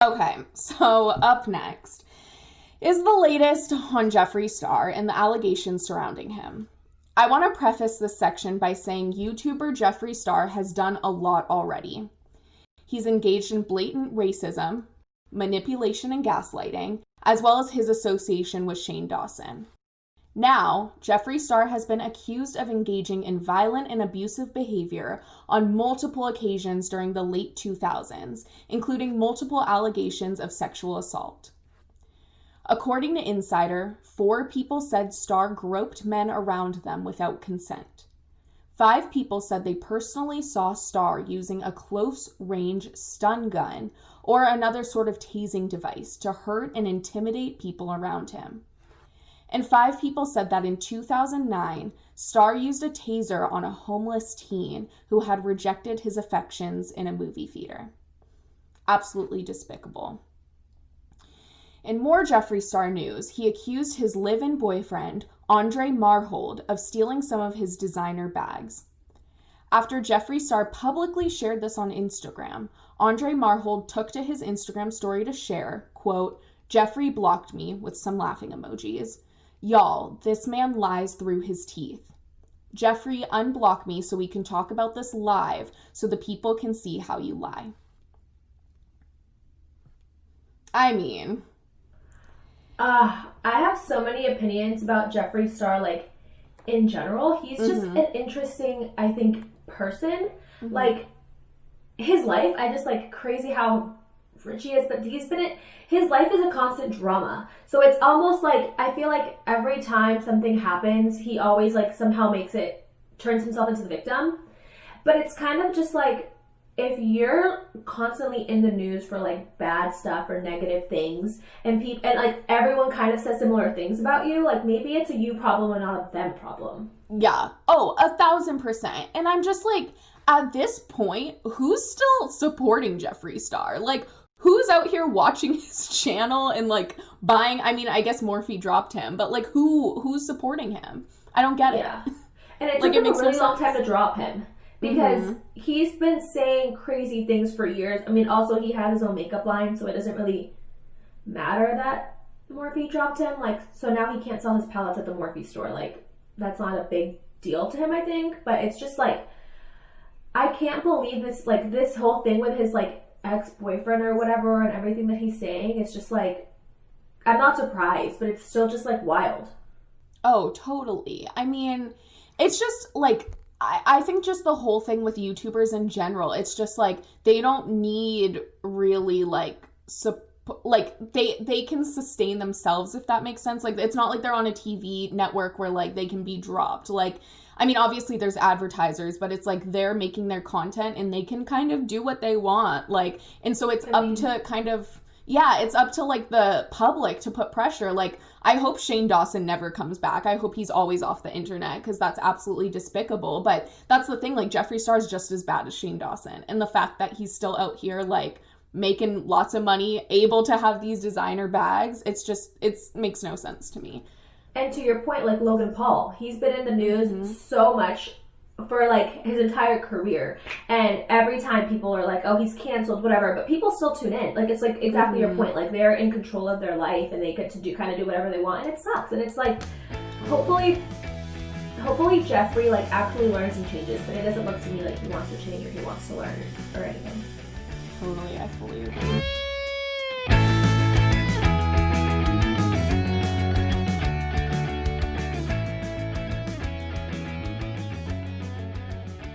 Okay, so up next is the latest on Jeffree Star and the allegations surrounding him. I want to preface this section by saying YouTuber Jeffree Star has done a lot already. He's engaged in blatant racism, manipulation, and gaslighting, as well as his association with Shane Dawson. Now, Jeffree Star has been accused of engaging in violent and abusive behavior on multiple occasions during the late 2000s, including multiple allegations of sexual assault. According to Insider, 4 people said Star groped men around them without consent. 5 people said they personally saw Star using a close-range stun gun or another sort of tasing device to hurt and intimidate people around him. And 5 people said that in 2009, Star used a taser on a homeless teen who had rejected his affections in a movie theater. Absolutely despicable. In more Jeffree Star news, he accused his live-in boyfriend, Andre Marhold, of stealing some of his designer bags. After Jeffree Star publicly shared this on Instagram, Andre Marhold took to his Instagram story to share, quote, "Jeffree blocked me," with some laughing emojis. "Y'all, this man lies through his teeth. Jeffree, unblock me so we can talk about this live so the people can see how you lie." I mean... I have so many opinions about Jeffree Star, like, in general. He's just an interesting, I think, person. Like, his life, I just, like, crazy how rich he is, but his life is a constant drama. So it's almost like, I feel like every time something happens, he always, like, somehow turns himself into the victim. But it's kind of just, like, if you're constantly in the news for, like, bad stuff or negative things, and like, everyone kind of says similar things about you, like, maybe it's a you problem and not a them problem. Yeah. Oh, 1,000%. And I'm just like, at this point, who's still supporting Jeffree Star? Like, who's out here watching his channel and, like, buying? I mean, I guess Morphe dropped him, but, like, who's supporting him? I don't get it. Yeah. And it like, took him a really long time to drop him. Because he's been saying crazy things for years. I mean, also, he has his own makeup line, so it doesn't really matter that Morphe dropped him. Like, so now he can't sell his palettes at the Morphe store. Like, that's not a big deal to him, I think. But it's just, like, I can't believe this, like, this whole thing with his, like, ex-boyfriend or whatever and everything that he's saying. It's just, like, I'm not surprised, but it's still just, like, wild. Oh, totally. I mean, it's just, like... I think just the whole thing with YouTubers in general, it's just like they don't need really like they can sustain themselves, if that makes sense. Like, it's not like they're on a TV network where like they can be dropped. Like, I mean, obviously there's advertisers, but it's like they're making their content and they can kind of do what they want. Like, and so it's up to kind of, yeah, it's up to like the public to put pressure. Like, I hope Shane Dawson never comes back. I hope he's always off the internet, because that's absolutely despicable. But that's the thing, like, Jeffree Star is just as bad as Shane Dawson. And the fact that he's still out here, like, making lots of money, able to have these designer bags, it makes no sense to me. And to your point, like Logan Paul, he's been in the news so much for like his entire career, and every time people are like, oh, he's canceled, whatever, but people still tune in. Like, it's like exactly your point, like they're in control of their life and they get to do whatever they want, and it sucks. And it's like, hopefully Jeffree like actually learns and changes, but it doesn't look to me like he wants to change or he wants to learn or anything. Totally, I totally agree.